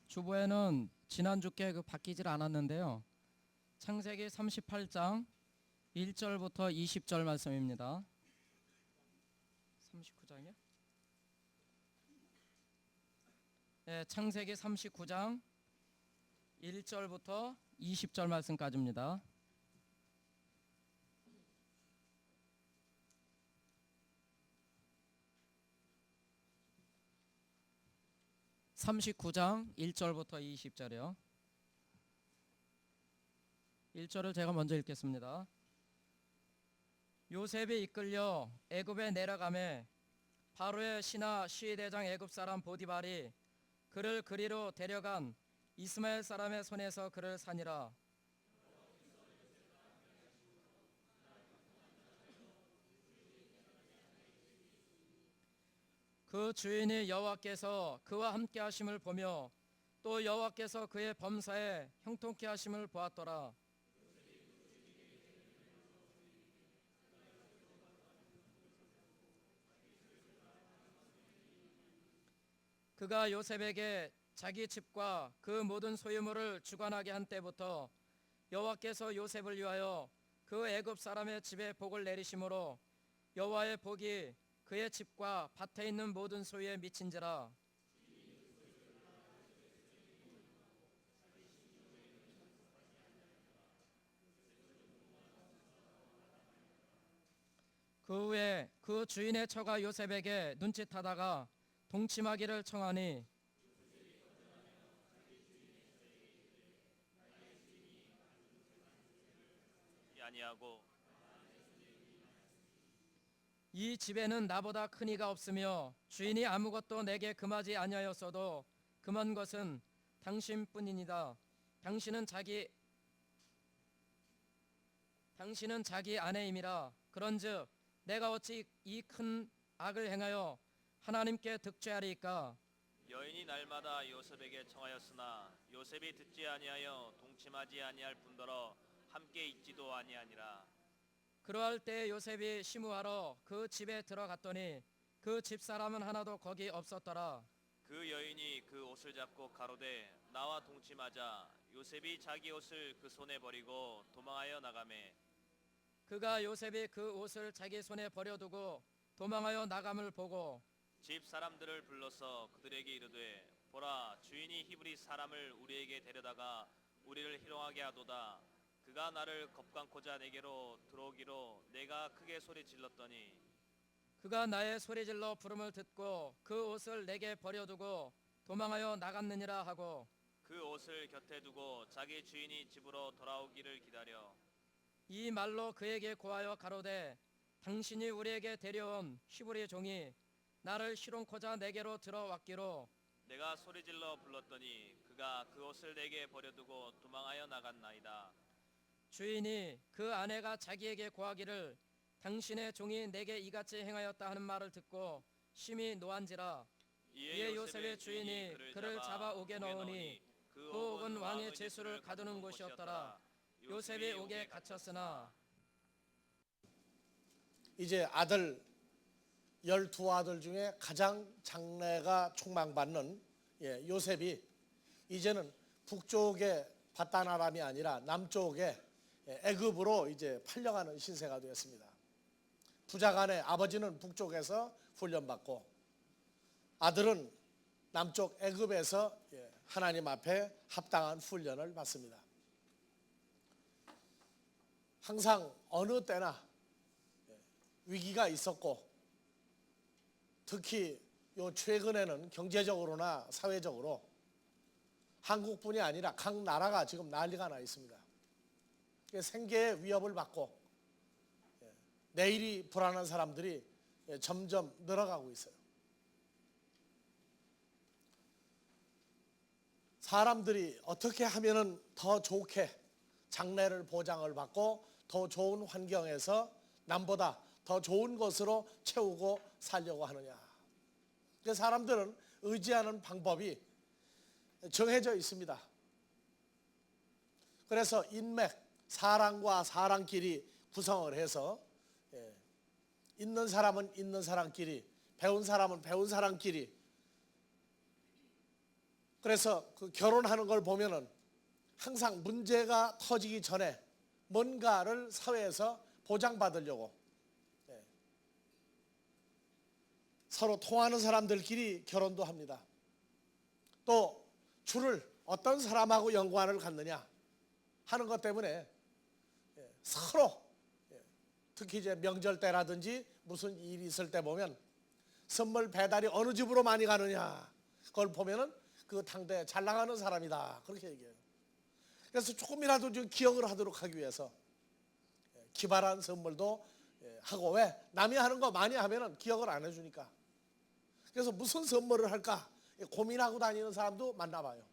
주보에는 지난주께 바뀌질 않았는데요. 창세기 38장 1절부터 20절 말씀입니다. 39장이요? 네, 창세기 39장 1절부터 20절 말씀까지입니다. (39장) 1절부터 20절이요. 1절을 제가 먼저 읽겠습니다. 요셉이 이끌려 애굽에 내려가매 바로의 신하 시대장 애굽 사람 보디발이 그를 그리로 데려간 이스마엘 사람의 손에서 그를 산이라. 그 주인이 여호와께서 그와 함께 하심을 보며 또 여호와께서 그의 범사에 형통케 하심을 보았더라. 그가 요셉에게 자기 집과 그 모든 소유물을 주관하게 한 때부터 여호와께서 요셉을 위하여 그 애굽 사람의 집에 복을 내리심으로 여호와의 복이 그의 집과 밭에 있는 모든 소유에 미친지라. 그 후에 그 주인의 처가 요셉에게 눈짓하다가 동침하기를 청하니 아니하고 이 집에는 나보다 큰 이가 없으며 주인이 아무것도 내게 금하지 아니하였어도 금한 것은 당신뿐이니이다. 당신은 자기 아내임이라. 그런즉 내가 어찌 이 큰 악을 행하여 하나님께 득죄하리이까. 여인이 날마다 요셉에게 청하였으나 요셉이 듣지 아니하여 동침하지 아니할 뿐더러 함께 있지도 아니하니라. 그러할 때 요셉이 시무하러 그 집에 들어갔더니 그 집사람은 하나도 거기 없었더라. 그 여인이 그 옷을 잡고 가로되 나와 동침하자. 요셉이 자기 옷을 그 손에 버리고 도망하여 나가매 그가 요셉이 그 옷을 자기 손에 버려두고 도망하여 나감을 보고 집 사람들을 불러서 그들에게 이르되 보라, 주인이 히브리 사람을 우리에게 데려다가 우리를 희롱하게 하도다. 그가 나를 겁강코자 내게로 들어오기로 내가 크게 소리 질렀더니 그가 나의 소리질러 부름을 듣고 그 옷을 내게 버려두고 도망하여 나갔느니라 하고 그 옷을 곁에 두고 자기 주인이 집으로 돌아오기를 기다려 이 말로 그에게 고하여 가로되 당신이 우리에게 데려온 히브리 종이 나를 희롱코자 내게로 들어왔기로 내가 소리질러 불렀더니 그가 그 옷을 내게 버려두고 도망하여 나갔나이다. 주인이 그 아내가 자기에게 고하기를 당신의 종이 내게 이같이 행하였다 하는 말을 듣고 심히 노한지라. 이에 요셉의 주인이 그를 잡아 옥에 넣으니 그 옥은 왕의 제수를 가두는 곳이었더라. 요셉이 옥에 갇혔으나 이제 12아들 중에 가장 장래가 촉망받는 요셉이 이제는 북쪽의 바단 아람이 아니라 남쪽의 애굽으로 이제 팔려가는 신세가 되었습니다. 부자간에 아버지는 북쪽에서 훈련받고 아들은 남쪽 애굽에서 하나님 앞에 합당한 훈련을 받습니다. 항상 어느 때나 위기가 있었고 특히 요 최근에는 경제적으로나 사회적으로 한국뿐이 아니라 각 나라가 지금 난리가 나 있습니다. 생계의 위협을 받고 내일이 불안한 사람들이 점점 늘어가고 있어요. 사람들이 어떻게 하면 더 좋게 장래를 보장을 받고 더 좋은 환경에서 남보다 더 좋은 것으로 채우고 살려고 하느냐. 사람들은 의지하는 방법이 정해져 있습니다. 그래서 인맥, 사람과 사람끼리 구성을 해서 있는 사람은 있는 사람끼리, 배운 사람은 배운 사람끼리 그래서 그 결혼하는 걸 보면은 항상 문제가 터지기 전에 뭔가를 사회에서 보장받으려고 서로 통하는 사람들끼리 결혼도 합니다. 또 줄을 어떤 사람하고 연관을 갖느냐 하는 것 때문에 서로 특히 이제 명절 때라든지 무슨 일이 있을 때 보면 선물 배달이 어느 집으로 많이 가느냐 그걸 보면은 그 당대에 잘 나가는 사람이다 그렇게 얘기해요. 그래서 조금이라도 좀 기억을 하도록 하기 위해서 기발한 선물도 하고, 왜? 남이 하는 거 많이 하면은 기억을 안 해주니까. 그래서 무슨 선물을 할까 고민하고 다니는 사람도 만나봐요.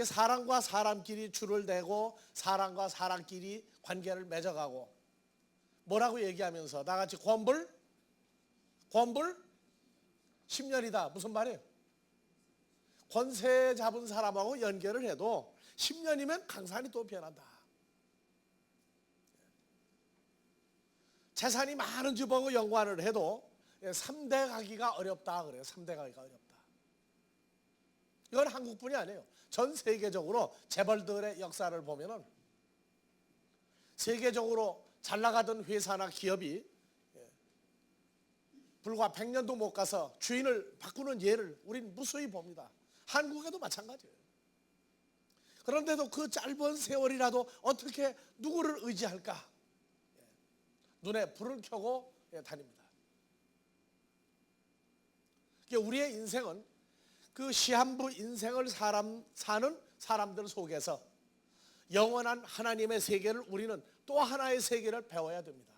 사람과 사람끼리 줄을 대고 사람과 사람끼리 관계를 맺어가고 뭐라고 얘기하면서 나같이 권불 10년이다 무슨 말이에요? 권세 잡은 사람하고 연결을 해도 10년이면 강산이 또 변한다. 재산이 많은 집하고 연관을 해도 3대 가기가 어렵다 그래요. 3대 가기가 어렵다. 이건 한국뿐이 아니에요. 전 세계적으로 재벌들의 역사를 보면은 세계적으로 잘 나가던 회사나 기업이 불과 100년도 못 가서 주인을 바꾸는 예를 우린 무수히 봅니다. 한국에도 마찬가지예요. 그런데도 그 짧은 세월이라도 어떻게 누구를 의지할까? 눈에 불을 켜고 다닙니다. 우리의 인생은 그 시한부 인생을 사는 사람들 속에서 영원한 하나님의 세계를 우리는 또 하나의 세계를 배워야 됩니다.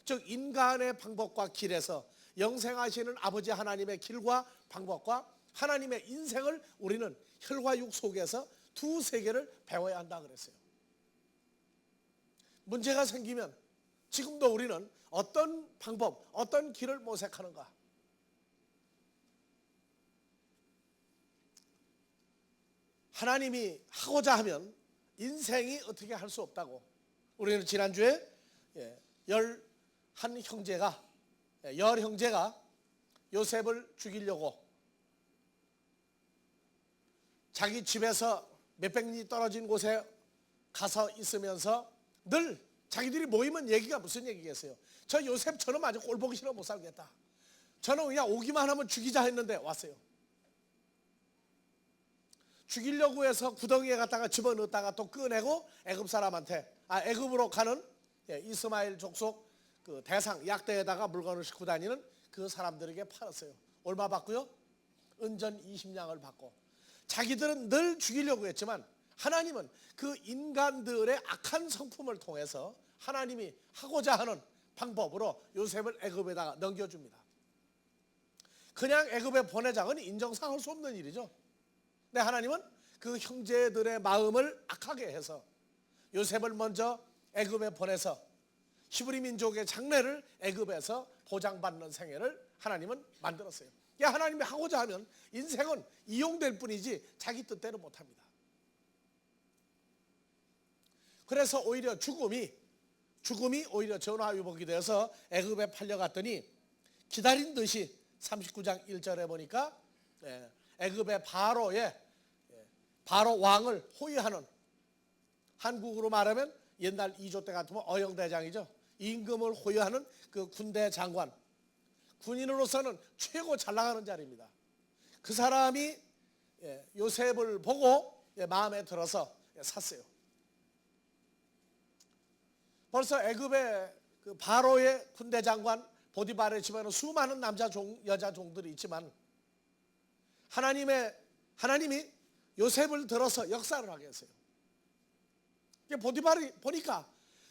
즉 인간의 방법과 길에서 영생하시는 아버지 하나님의 길과 방법과 하나님의 인생을 우리는 혈과 육 속에서 두 세계를 배워야 한다 그랬어요. 문제가 생기면 지금도 우리는 어떤 방법, 어떤 길을 모색하는가? 하나님이 하고자 하면 인생이 어떻게 할 수 없다고. 우리는 지난주에 열 형제가 요셉을 죽이려고 자기 집에서 몇백 리 떨어진 곳에 가서 있으면서 늘 자기들이 모이면 얘기가 무슨 얘기겠어요? 저 요셉처럼 아주 꼴 보기 싫어 못 살겠다. 저는 그냥 오기만 하면 죽이자 했는데 왔어요. 죽이려고 해서 구덩이에 갔다가 집어넣었다가 또 꺼내고 애굽 사람한테 애굽으로 가는 이스마엘 족속 그 대상 약대에다가 물건을 싣고 다니는 그 사람들에게 팔았어요. 얼마 받고요? 은전 20냥을 받고. 자기들은 늘 죽이려고 했지만 하나님은 그 인간들의 악한 성품을 통해서 하나님이 하고자 하는 방법으로 요셉을 애굽에다가 넘겨줍니다. 그냥 애굽에 보내자고는 인정상 할 수 없는 일이죠. 근데 하나님은 그 형제들의 마음을 악하게 해서 요셉을 먼저 애굽에 보내서 히브리 민족의 장래를 애굽에서 보장받는 생애를 하나님은 만들었어요. 하나님이 하고자 하면 인생은 이용될 뿐이지 자기 뜻대로 못합니다. 그래서 오히려 죽음이 오히려 전화위복이 되어서 애굽에 팔려갔더니 기다린 듯이 39장 1절에 보니까 애굽의 바로 왕을 호위하는, 한국으로 말하면 옛날 2조 때 같으면 어영대장이죠. 임금을 호위하는 그 군대 장관, 군인으로서는 최고 잘 나가는 자리입니다. 그 사람이 요셉을 보고 마음에 들어서 샀어요. 벌써 애굽의 그 바로의 군대 장관 보디발의 집에는 수많은 남자 여자 종들이 있지만 하나님이 요셉을 들어서 역사를 하게 했어요. 보디발이 보니까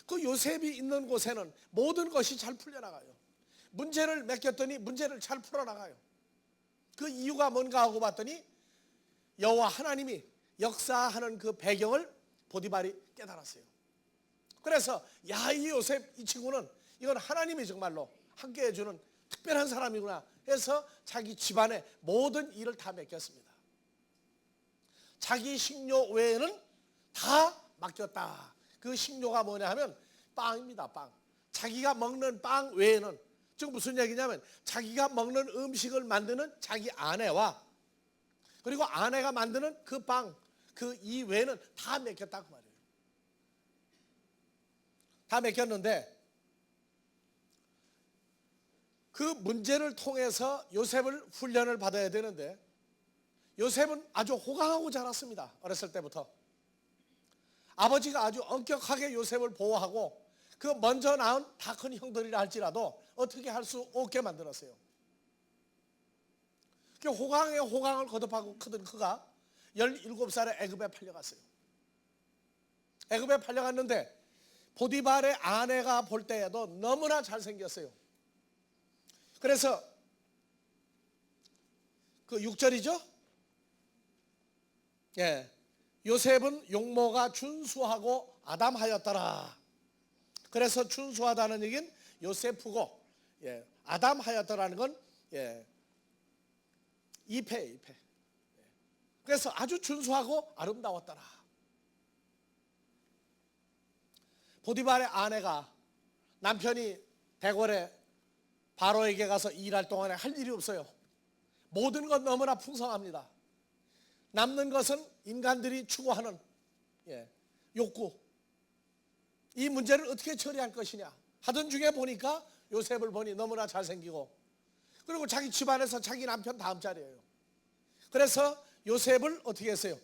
그 요셉이 있는 곳에는 모든 것이 잘 풀려나가요. 문제를 맡겼더니 문제를 잘 풀어나가요. 그 이유가 뭔가 하고 봤더니 여호와 하나님이 역사하는 그 배경을 보디발이 깨달았어요. 그래서 이 요셉 이 친구는 이건 하나님이 정말로 함께 해주는 특별한 사람이구나 해서 자기 집안의 모든 일을 다 맡겼습니다. 자기 식료 외에는 다 맡겼다. 그 식료가 뭐냐 하면 빵입니다. 빵. 자기가 먹는 빵 외에는, 즉 무슨 얘기냐면 자기가 먹는 음식을 만드는 자기 아내와 그리고 아내가 만드는 그 빵, 그 이외에는 다 먹였다 그 말이에요. 다 먹였는데 그 문제를 통해서 요셉을 훈련을 받아야 되는데 요셉은 아주 호강하고 자랐습니다. 어렸을 때부터. 아버지가 아주 엄격하게 요셉을 보호하고 그 먼저 낳은 다 큰 형들이라 할지라도 어떻게 할 수 없게 만들었어요. 그 호강에 호강을 거듭하고 크던 그가 17살에 애굽에 팔려갔어요. 애굽에 팔려갔는데 보디발의 아내가 볼 때에도 너무나 잘생겼어요. 그래서 그 6절이죠. 예, 요셉은 용모가 준수하고 아담하였더라. 그래서 준수하다는 얘기는 요세프고, 예, 아담하였더라는 건 예, 2패. 그래서 아주 준수하고 아름다웠더라. 보디발의 아내가 남편이 대궐에 바로에게 가서 일할 동안에 할 일이 없어요. 모든 건 너무나 풍성합니다. 남는 것은 인간들이 추구하는 욕구. 이 문제를 어떻게 처리할 것이냐 하던 중에 보니까 요셉을 보니 너무나 잘생기고 그리고 자기 집안에서 자기 남편 다음 자리예요. 그래서 요셉을 어떻게 했어요?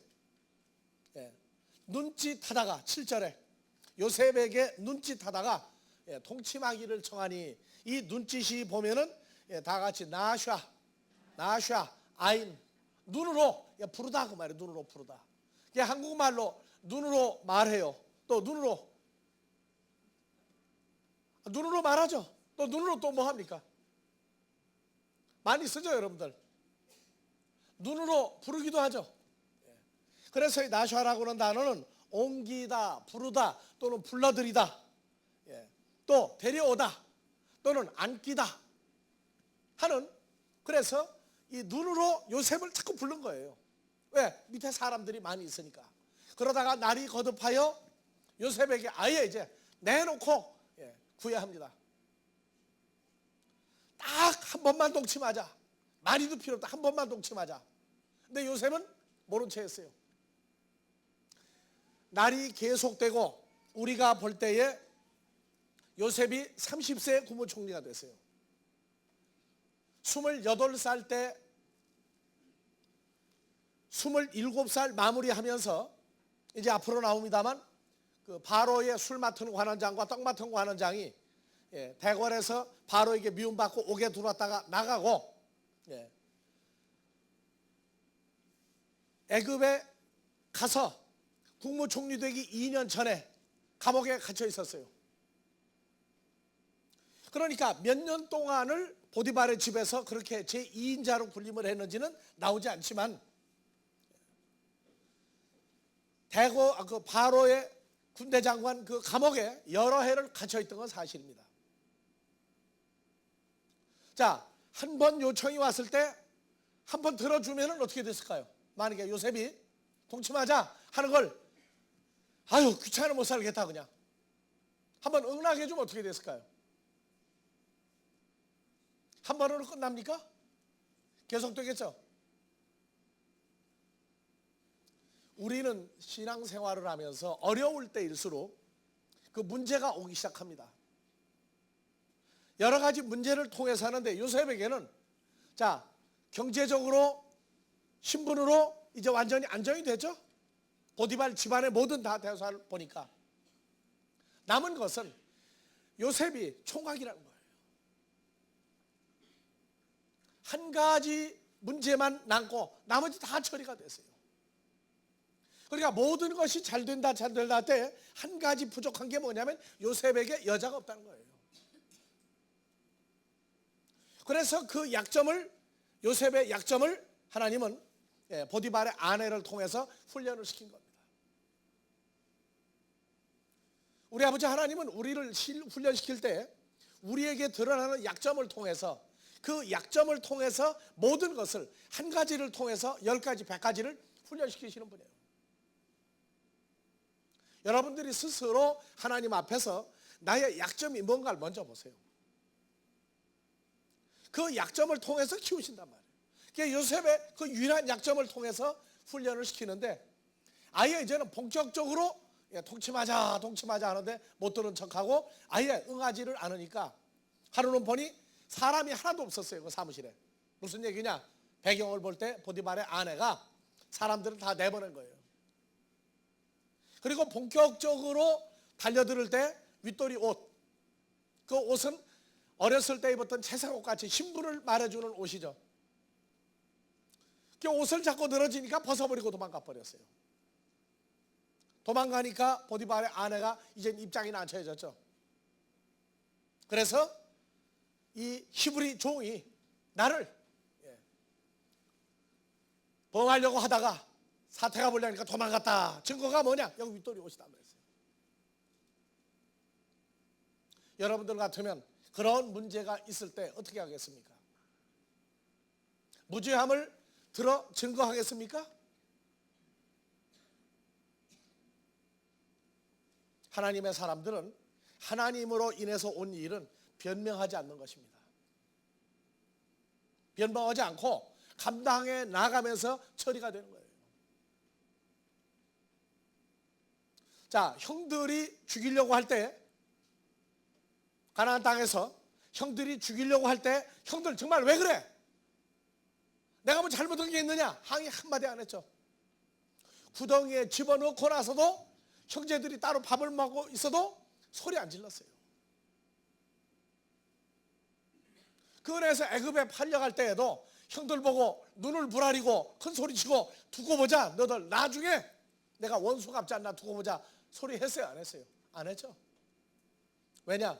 눈짓하다가 7절에 요셉에게 눈짓하다가 통치하기를 청하니 이 눈짓이 보면은 다 같이 나샤 아인 눈으로 부르다 그 말이에요. 눈으로 부르다. 이게 한국말로 눈으로 말해요. 또 눈으로 말하죠. 또 눈으로 또 뭐 합니까? 많이 쓰죠 여러분들. 눈으로 부르기도 하죠. 그래서 이 나샤라고 하는 단어는 옮기다, 부르다 또는 불러들이다, 또 데려오다 또는 안기다 하는, 그래서 이 눈으로 요셉을 자꾸 부른 거예요. 왜? 밑에 사람들이 많이 있으니까. 그러다가 날이 거듭하여 요셉에게 아예 이제 내놓고 구애합니다. 딱 한 번만 동침하자. 많이도 필요 없다. 한 번만 동침하자. 근데 요셉은 모른 채 했어요. 날이 계속되고 우리가 볼 때에 요셉이 30세 국무총리가 됐어요. 28살 때 27살 마무리하면서 이제 앞으로 나옵니다만 그 바로의 술 맡은 관원장과 떡 맡은 관원장이 대궐에서 바로에게 미움받고 옥에 들어왔다가 나가고 애굽에 가서 국무총리 되기 2년 전에 감옥에 갇혀 있었어요. 그러니까 몇 년 동안을 보디발의 집에서 그렇게 제2인자로 군림을 했는지는 나오지 않지만 그 바로의 군대 장관 그 감옥에 여러 해를 갇혀 있던 건 사실입니다. 자, 한 번 요청이 왔을 때 한 번 들어주면 어떻게 됐을까요? 만약에 요셉이 동침하자 하는 걸 아유 귀찮아 못 살겠다 그냥 한번 응하게 해주면 어떻게 됐을까요? 한 번으로 끝납니까? 계속되겠죠? 우리는 신앙생활을 하면서 어려울 때일수록 그 문제가 오기 시작합니다. 여러 가지 문제를 통해서 하는데 요셉에게는 자 경제적으로 신분으로 이제 완전히 안정이 되죠. 보디발 집안의 모든 다 대사를 보니까 남은 것은 요셉이 총각이라는 거예요. 한 가지 문제만 남고 나머지 다 처리가 됐어요. 그러니까 모든 것이 잘 된다 때 한 가지 부족한 게 뭐냐면 요셉에게 여자가 없다는 거예요. 그래서 그 약점을 요셉의 약점을 하나님은 보디발의 아내를 통해서 훈련을 시킨 겁니다. 우리 아버지 하나님은 우리를 훈련시킬 때 우리에게 드러나는 약점을 통해서 그 약점을 통해서 모든 것을 한 가지를 통해서 10가지, 100가지를 훈련시키시는 분이에요. 여러분들이 스스로 하나님 앞에서 나의 약점이 뭔가를 먼저 보세요. 그 약점을 통해서 키우신단 말이에요. 요셉의 그 유일한 약점을 통해서 훈련을 시키는데 아예 이제는 본격적으로 동침하자 하는데 못 들은 척하고 아예 응하지를 않으니까 하루는 보니 사람이 하나도 없었어요. 그 사무실에. 무슨 얘기냐? 배경을 볼 때 보디발의 아내가 사람들을 다 내보낸 거예요. 그리고 본격적으로 달려들 때 윗도리 옷, 그 옷은 어렸을 때 입었던 채색옷 같이 신분을 말해주는 옷이죠. 그 옷을 자꾸 늘어지니까 벗어버리고 도망가 버렸어요. 도망가니까 보디발의 아내가 이제 입장이 난처해졌죠. 그래서 이 히브리 종이 나를 범하려고 하다가 사태가 벌려니까 도망갔다. 증거가 뭐냐? 여기 윗도리 옷이다 그랬어요. 여러분들 같으면 그런 문제가 있을 때 어떻게 하겠습니까? 무죄함을 들어 증거하겠습니까? 하나님의 사람들은 하나님으로 인해서 온 일은 변명하지 않는 것입니다. 변명하지 않고 감당해 나가면서 처리가 되는 거예요. 자, 형들이 죽이려고 할 때, 가나안 땅에서 형들이 죽이려고 할 때 형들 정말 왜 그래? 내가 뭐 잘못한 게 있느냐? 항의 한마디 안 했죠. 구덩이에 집어넣고 나서도 형제들이 따로 밥을 먹고 있어도 소리 안 질렀어요. 그래서 애굽에 팔려갈 때에도 형들 보고 눈을 부라리고 큰 소리치고 두고 보자, 너들 나중에 내가 원수 갚지 않나 두고 보자 소리 했어요, 안 했어요? 안 했죠. 왜냐?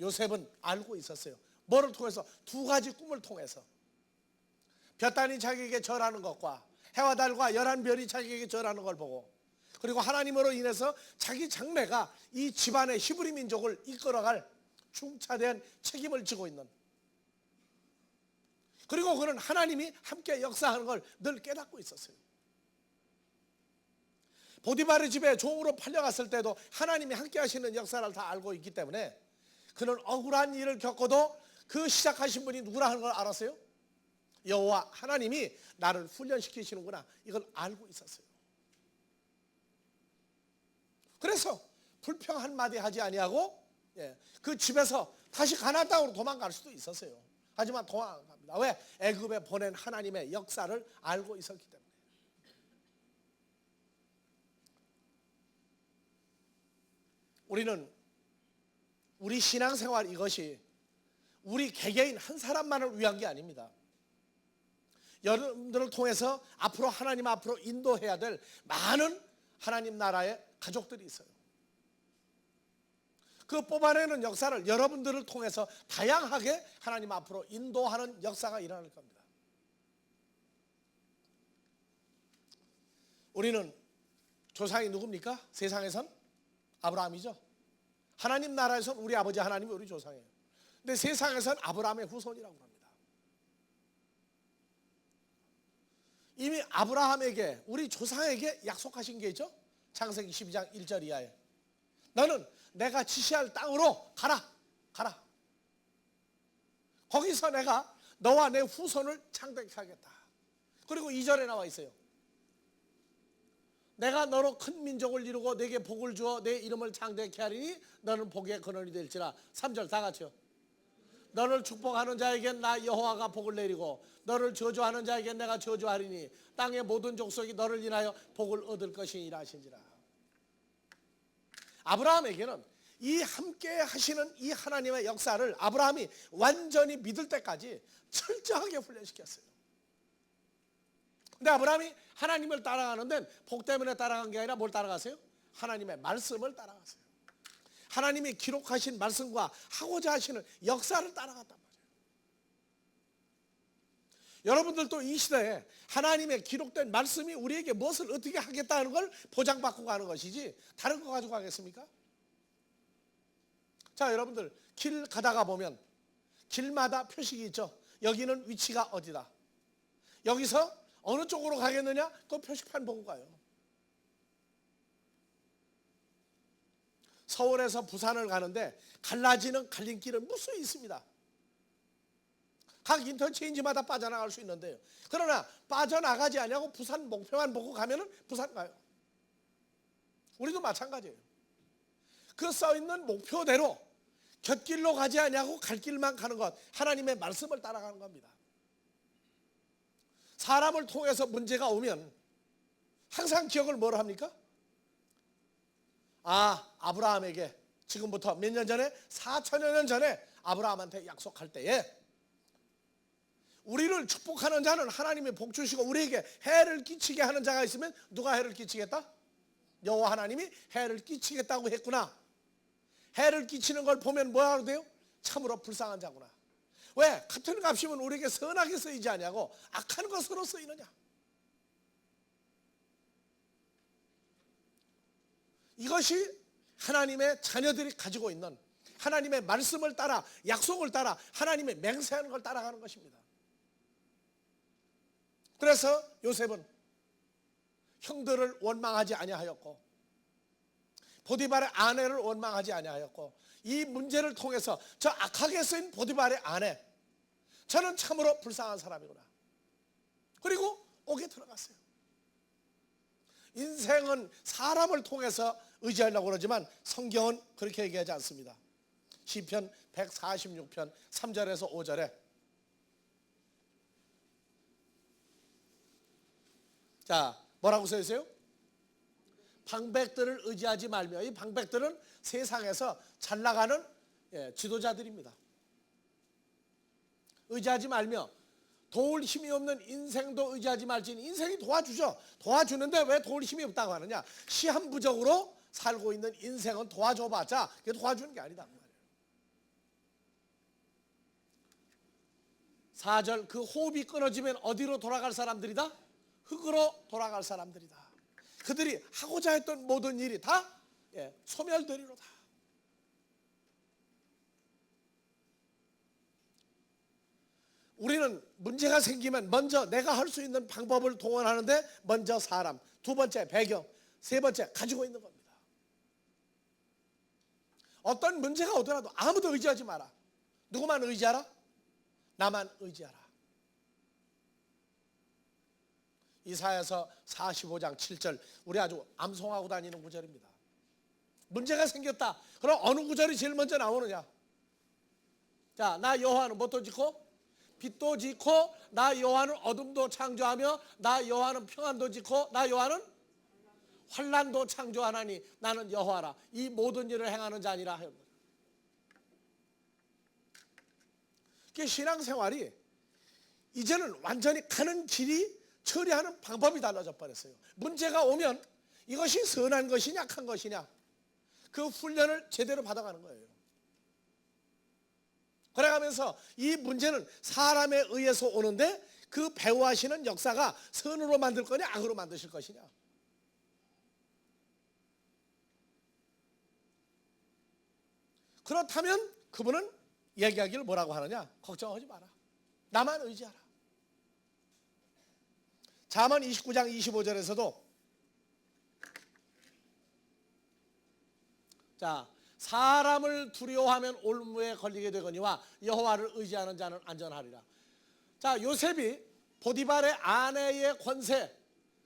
요셉은 알고 있었어요. 뭐를 통해서? 두 가지 꿈을 통해서. 볕단이 자기에게 절하는 것과 해와 달과 열한 별이 자기에게 절하는 걸 보고, 그리고 하나님으로 인해서 자기 장래가 이 집안의 히브리 민족을 이끌어갈 중차대한 책임을 지고 있는, 그리고 그는 하나님이 함께 역사하는 걸 늘 깨닫고 있었어요. 보디발의 집에 종으로 팔려갔을 때도 하나님이 함께 하시는 역사를 다 알고 있기 때문에 그는 억울한 일을 겪어도 그 시작하신 분이 누구라 하는 걸 알았어요. 여호와 하나님이 나를 훈련시키시는구나, 이걸 알고 있었어요. 그래서 불평 한마디 하지 아니하고 그 집에서 다시 가나안 땅으로 도망갈 수도 있었어요. 하지만 도망 안 갑니다. 왜? 애굽에 보낸 하나님의 역사를 알고 있었기 때문에. 우리는 우리 신앙생활 이것이 우리 개개인 한 사람만을 위한 게 아닙니다. 여러분들을 통해서 앞으로 하나님 앞으로 인도해야 될 많은 하나님 나라의 가족들이 있어요. 그 뽑아내는 역사를 여러분들을 통해서 다양하게 하나님 앞으로 인도하는 역사가 일어날 겁니다. 우리는 조상이 누굽니까? 세상에선 아브라함이죠. 하나님 나라에선 우리 아버지 하나님이 우리 조상이에요. 근데 세상에선 아브라함의 후손이라고 합니다. 이미 아브라함에게, 우리 조상에게 약속하신 게 있죠. 창세기 12장 1절 이하에 너는 내가 지시할 땅으로 가라. 거기서 내가 너와 내 후손을 창대케 하겠다. 그리고 2절에 나와 있어요. 내가 너로 큰 민족을 이루고 내게 복을 주어 내 이름을 창대케 하리니 너는 복의 근원이 될지라. 3절 다 같이요. 너를 축복하는 자에겐 나 여호와가 복을 내리고 너를 저주하는 자에겐 내가 저주하리니 땅의 모든 족속이 너를 인하여 복을 얻을 것이니라 하신지라. 아브라함에게는 이 함께 하시는 이 하나님의 역사를 아브라함이 완전히 믿을 때까지 철저하게 훈련시켰어요. 근데 아브라함이 하나님을 따라가는데 복 때문에 따라간 게 아니라 뭘 따라가세요? 하나님의 말씀을 따라갔어요. 하나님이 기록하신 말씀과 하고자 하시는 역사를 따라갔단 말이에요. 여러분들도 이 시대에 하나님의 기록된 말씀이 우리에게 무엇을 어떻게 하겠다는 걸 보장받고 가는 것이지 다른 거 가지고 가겠습니까? 자, 여러분들 길 가다가 보면 길마다 표식이 있죠. 여기는 위치가 어디다. 여기서 어느 쪽으로 가겠느냐? 그 표식판 보고 가요. 서울에서 부산을 가는데 갈라지는 갈림길은 무수히 있습니다. 각 인터체인지마다 빠져나갈 수 있는데요. 그러나 빠져나가지 않냐고 부산 목표만 보고 가면은 부산 가요. 우리도 마찬가지예요. 그 써있는 목표대로 곁길로 가지 않냐고 갈 길만 가는 것, 하나님의 말씀을 따라가는 겁니다. 사람을 통해서 문제가 오면 항상 기억을 뭐로 합니까? 아브라함에게 지금부터 몇 년 전에 4천여 년 전에 아브라함한테 약속할 때에 우리를 축복하는 자는 하나님이 복 주시고 우리에게 해를 끼치게 하는 자가 있으면 누가 해를 끼치겠다? 여호와 하나님이 해를 끼치겠다고 했구나. 해를 끼치는 걸 보면 뭐라고 돼요? 참으로 불쌍한 자구나. 왜? 같은 값이면 우리에게 선하게 쓰이지 않냐고 악한 것으로 쓰이느냐. 이것이 하나님의 자녀들이 가지고 있는 하나님의 말씀을 따라 약속을 따라 하나님의 맹세하는 걸 따라가는 것입니다. 그래서 요셉은 형들을 원망하지 아니하였고 보디발의 아내를 원망하지 아니하였고 이 문제를 통해서 저 악하게 쓰인 보디발의 아내, 저는 참으로 불쌍한 사람이구나. 그리고 옥에 들어갔어요. 인생은 사람을 통해서 의지하려고 그러지만 성경은 그렇게 얘기하지 않습니다. 시편 146편 3절에서 5절에 자, 뭐라고 써 있어요? 방백들을 의지하지 말며. 이 방백들은 세상에서 잘 나가는 지도자들입니다. 의지하지 말며 도울 힘이 없는 인생도 의지하지 말지니. 인생이 도와주죠. 도와주는데 왜 도울 힘이 없다고 하느냐? 시한부적으로 살고 있는 인생은 도와줘봤자 그게 도와주는 게 아니다. 4절 그 호흡이 끊어지면 어디로 돌아갈 사람들이다? 흙으로 돌아갈 사람들이다. 그들이 하고자 했던 모든 일이 다 소멸되리로다. 우리는 문제가 생기면 먼저 내가 할 수 있는 방법을 동원하는데 먼저 사람, 두 번째 배경, 세 번째 가지고 있는 겁니다. 어떤 문제가 오더라도 아무도 의지하지 마라. 누구만 의지하라? 나만 의지하라. 이사야서 45장 7절 우리 아주 암송하고 다니는 구절입니다. 문제가 생겼다. 그럼 어느 구절이 제일 먼저 나오느냐? 자, 나 여호와는 뭣도 짓고 빛도 짓고 나 여호와는 어둠도 창조하며 나 여호와는 평안도 짓고 나 여호와는 환난도 창조하나니 나는 여호와라. 이 모든 일을 행하는 자니라 하였다. 그 신앙생활이 이제는 완전히 가는 길이 처리하는 방법이 달라져 버렸어요. 문제가 오면 이것이 선한 것이냐 악한 것이냐 그 훈련을 제대로 받아가는 거예요. 그래가면서 이 문제는 사람에 의해서 오는데 그 배후하시는 역사가 선으로 만들 거냐 악으로 만드실 것이냐. 그렇다면 그분은 얘기하기를 뭐라고 하느냐? 걱정하지 마라. 나만 의지하라. 잠언 29장 25절에서도 자, 사람을 두려워하면 올무에 걸리게 되거니와 여호와를 의지하는 자는 안전하리라. 자, 요셉이 보디발의 아내의 권세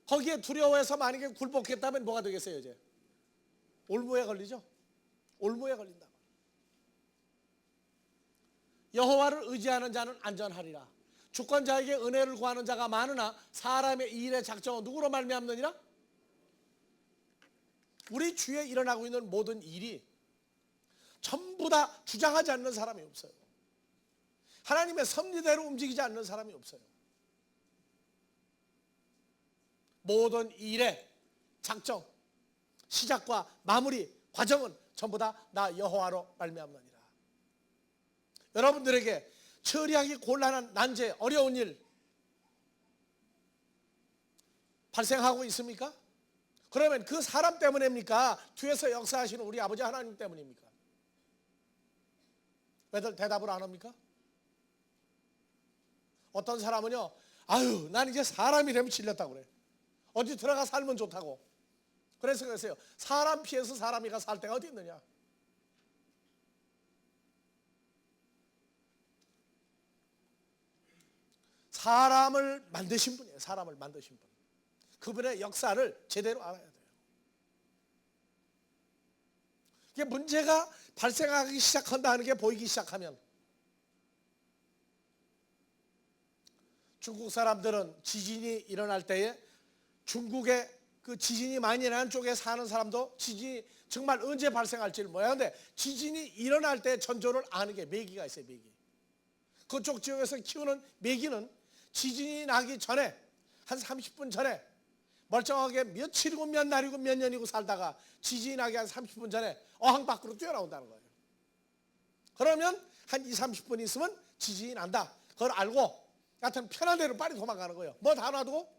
거기에 두려워해서 만약에 굴복했다면 뭐가 되겠어요? 이제 올무에 걸리죠. 올무에 걸린다. 여호와를 의지하는 자는 안전하리라. 주권자에게 은혜를 구하는 자가 많으나 사람의 이 일의 작정은 누구로 말미암느니라? 우리 주위에 일어나고 있는 모든 일이 전부 다 주장하지 않는 사람이 없어요. 하나님의 섭리대로 움직이지 않는 사람이 없어요. 모든 일의 작정, 시작과 마무리, 과정은 전부 다 나 여호와로 말미암느니라. 여러분들에게 처리하기 곤란한 난제, 어려운 일 발생하고 있습니까? 그러면 그 사람 때문입니까? 뒤에서 역사하시는 우리 아버지 하나님 때문입니까? 왜들 대답을 안 합니까? 어떤 사람은요, 아유, 난 이제 사람이 되면 질렸다고 그래. 어디 들어가 살면 좋다고. 그래서 그랬어요. 사람 피해서 사람이가 살 데가 어디 있느냐? 사람을 만드신 분이에요. 사람을 만드신 분. 그분의 역사를 제대로 알아야 돼요. 이게 문제가 발생하기 시작한다 하는 게 보이기 시작하면, 중국 사람들은 지진이 일어날 때에 중국의 그 지진이 많이 나는 쪽에 사는 사람도 지진이 정말 언제 발생할지를 몰라요. 근데 지진이 일어날 때 전조를 아는 게 메기가 있어요. 메기. 그쪽 지역에서 키우는 메기는 지진이 나기 전에 한 30분 전에 멀쩡하게 며칠이고 몇 날이고 몇 년이고 살다가 지진이 나기 한 30분 전에 어항 밖으로 뛰어나온다는 거예요. 그러면 한 2, 30분 있으면 지진이 난다. 그걸 알고 하여튼 편한 대로 빨리 도망가는 거예요. 뭐 다 놔두고?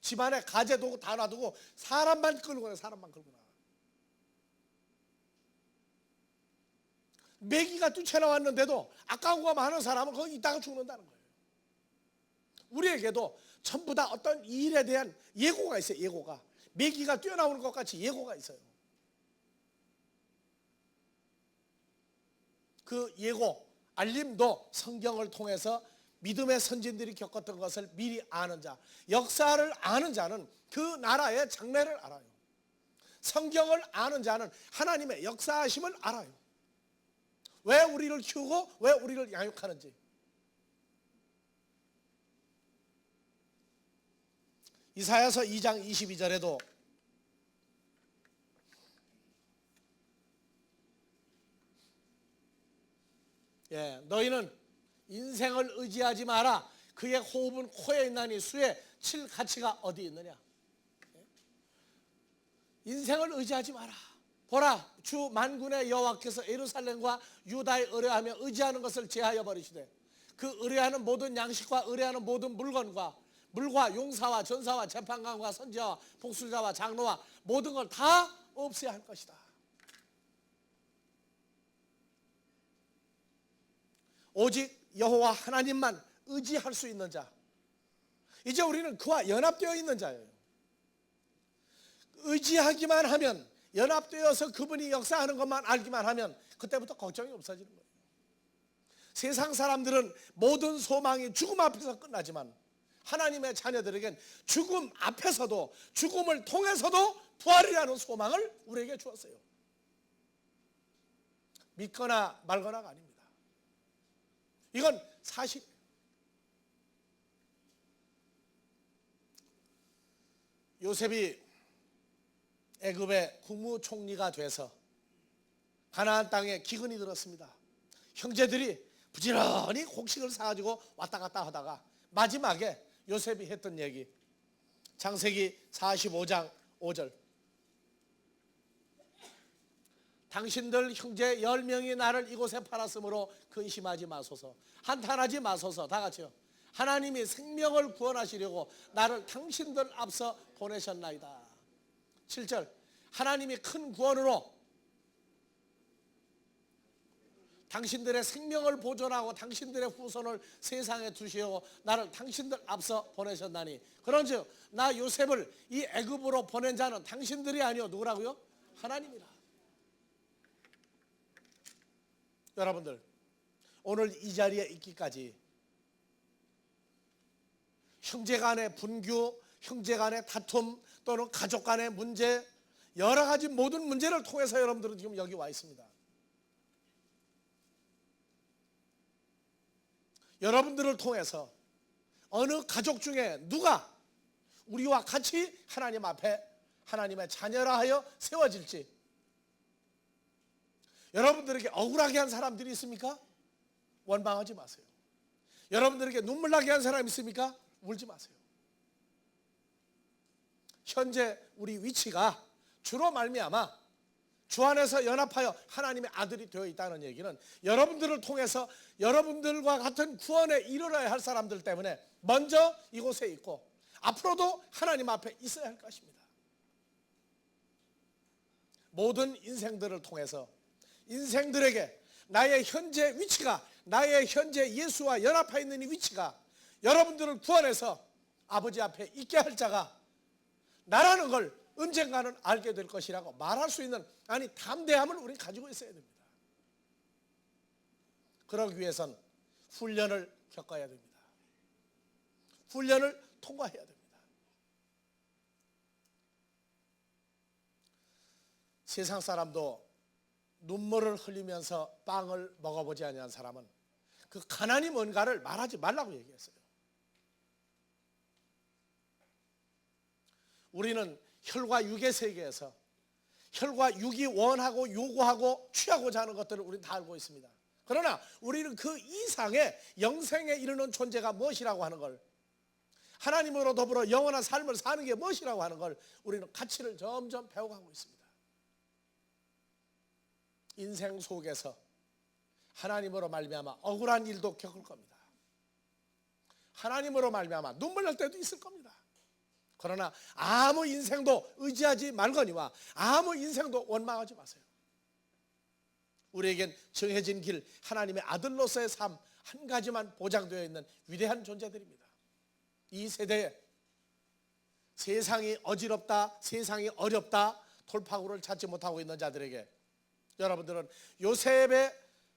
집안에 가재 도구 다 놔두고 사람만 끌고 가요. 사람만 끌고 나가. 메기가 뛰쳐나왔는데도 아까운 거 많은 사람은 거기 있다가 죽는다는 거예요. 우리에게도 전부 다 어떤 일에 대한 예고가 있어요. 예고가. 메기가 뛰어나오는 것 같이 예고가 있어요. 그 예고, 알림도 성경을 통해서 믿음의 선진들이 겪었던 것을 미리 아는 자, 역사를 아는 자는 그 나라의 장래를 알아요. 성경을 아는 자는 하나님의 역사하심을 알아요. 왜 우리를 키우고 왜 우리를 양육하는지. 이사야서 2장 22절에도 너희는 인생을 의지하지 마라. 그의 호흡은 코에 있나니 수에 칠 가치가 어디 있느냐. 인생을 의지하지 마라. 보라, 주 만군의 여호와께서 예루살렘과 유다에 의뢰하며 의지하는 것을 제하여 버리시되 그 의뢰하는 모든 양식과 의뢰하는 모든 물건과 물과 용사와 전사와 재판관과 선지자와 복술자와 장로와 모든 걸 다 없애야 할 것이다. 오직 여호와 하나님만 의지할 수 있는 자, 이제 우리는 그와 연합되어 있는 자예요. 의지하기만 하면, 연합되어서 그분이 역사하는 것만 알기만 하면 그때부터 걱정이 없어지는 거예요. 세상 사람들은 모든 소망이 죽음 앞에서 끝나지만 하나님의 자녀들에겐 죽음 앞에서도 죽음을 통해서도 부활이라는 소망을 우리에게 주었어요. 믿거나 말거나가 아닙니다. 이건 사실이에요. 요셉이 애굽의 국무총리가 돼서 가나안 땅에 기근이 들었습니다. 형제들이 부지런히 곡식을 사가지고 왔다 갔다 하다가 마지막에 요셉이 했던 얘기, 창세기 45장 5절. 당신들 형제 10명이 나를 이곳에 팔았으므로 근심하지 마소서, 한탄하지 마소서. 다 같이요. 하나님이 생명을 구원하시려고 나를 당신들 앞서 보내셨나이다. 7절. 하나님이 큰 구원으로 당신들의 생명을 보존하고 당신들의 후손을 세상에 두시고 나를 당신들 앞서 보내셨나니 그런즉 나 요셉을 이 애굽으로 보낸 자는 당신들이 아니요 누구라고요? 하나님이라. 여러분들, 오늘 이 자리에 있기까지 형제간의 분규, 형제간의 다툼 또는 가족 간의 문제, 여러 가지 모든 문제를 통해서 여러분들은 지금 여기 와 있습니다. 여러분들을 통해서 어느 가족 중에 누가 우리와 같이 하나님 앞에 하나님의 자녀라 하여 세워질지, 여러분들에게 억울하게 한 사람들이 있습니까? 원망하지 마세요. 여러분들에게 눈물 나게 한 사람이 있습니까? 울지 마세요. 현재 우리 위치가 주로 말미암아 주 안에서 연합하여 하나님의 아들이 되어 있다는 얘기는 여러분들을 통해서 여러분들과 같은 구원에 이르러야 할 사람들 때문에 먼저 이곳에 있고 앞으로도 하나님 앞에 있어야 할 것입니다. 모든 인생들을 통해서 인생들에게 나의 현재 위치가, 나의 현재 예수와 연합하여 있는 이 위치가 여러분들을 구원해서 아버지 앞에 있게 할 자가 나라는 걸 언젠가는 알게 될 것이라고 말할 수 있는, 아니 담대함을 우리는 가지고 있어야 됩니다. 그러기 위해선 훈련을 겪어야 됩니다. 훈련을 통과해야 됩니다. 세상 사람도 눈물을 흘리면서 빵을 먹어보지 아니한 사람은 그 가난이 뭔가를 말하지 말라고 얘기했어요. 우리는 혈과 육의 세계에서 혈과 육이 원하고 요구하고 취하고자 하는 것들을 우리는 다 알고 있습니다. 그러나 우리는 그 이상의 영생에 이르는 존재가 무엇이라고 하는 걸, 하나님으로 더불어 영원한 삶을 사는 게 무엇이라고 하는 걸 우리는 가치를 점점 배워가고 있습니다. 인생 속에서 하나님으로 말미암아 억울한 일도 겪을 겁니다. 하나님으로 말미암아 눈물 날 때도 있을 겁니다. 그러나 아무 인생도 의지하지 말거니와 아무 인생도 원망하지 마세요. 우리에겐 정해진 길, 하나님의 아들로서의 삶 한 가지만 보장되어 있는 위대한 존재들입니다. 이 세대에 세상이 어지럽다, 세상이 어렵다, 돌파구를 찾지 못하고 있는 자들에게 여러분들은 요셉의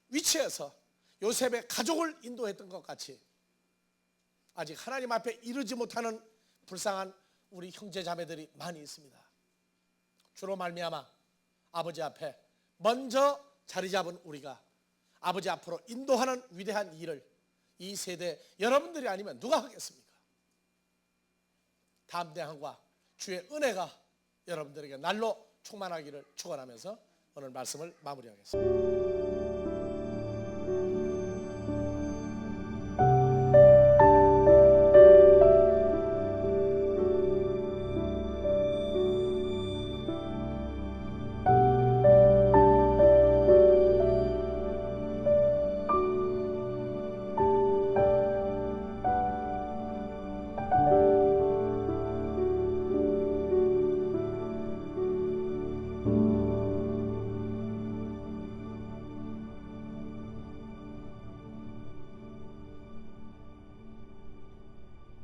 위치에서 요셉의 가족을 인도했던 것 같이 아직 하나님 앞에 이르지 못하는 불쌍한 우리 형제 자매들이 많이 있습니다. 주로 말미암아 아버지 앞에 먼저 자리 잡은 우리가 아버지 앞으로 인도하는 위대한 일을 이 세대 여러분들이 아니면 누가 하겠습니까? 담대함과 주의 은혜가 여러분들에게 날로 충만하기를 축원하면서 오늘 말씀을 마무리하겠습니다.